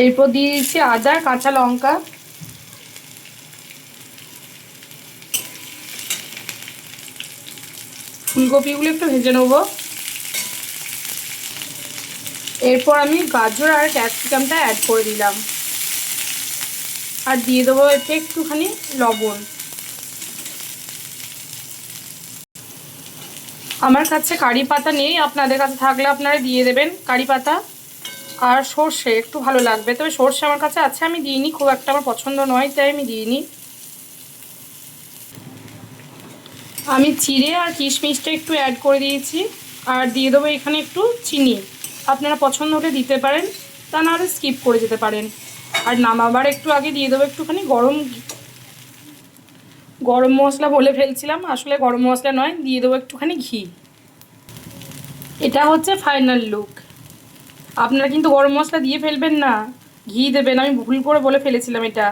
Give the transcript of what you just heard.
এরপর দিয়ে দিচ্ছি আদা, কাঁচা লঙ্কা। ফুলকপিগুলো একটু ভেজে নেবো। এরপর আমি গাজর আর ক্যাপসিকামটা অ্যাড করে দিলাম, আর দিয়ে দেবো এতে একটুখানি লবণ। আমার কাছে কারি পাতা নেই, আপনাদের কাছে থাকলে আপনারা দিয়ে দেবেন কারি পাতা। আর সর্ষে একটু ভালো লাগবে, তবে সর্ষে আমার কাছে আছে, আমি দিইনি, খুব একটা আমার পছন্দ নয় তাই আমি দিইনি। আমি চিড়ে আর কিশমিশটা একটু অ্যাড করে দিয়েছি, আর দিয়ে দেবো এখানে একটু চিনি। আপনারা পছন্দ হলে দিতে পারেন, তা নাহলে স্কিপ করে যেতে পারেন। আর নামাবার একটু আগে দিয়ে দেবো একটুখানি গরম মশলা, বলে ফেলছিলাম, আসলে গরম মশলা নয়, দিয়ে দেবো একটুখানি ঘি। এটা হচ্ছে ফাইনাল লুক। আপনারা কিন্তু গরম মশলা দিয়ে ফেলবেন না, ঘি দেবেন, আমি ভুল করে বলে ফেলেছিলাম এটা।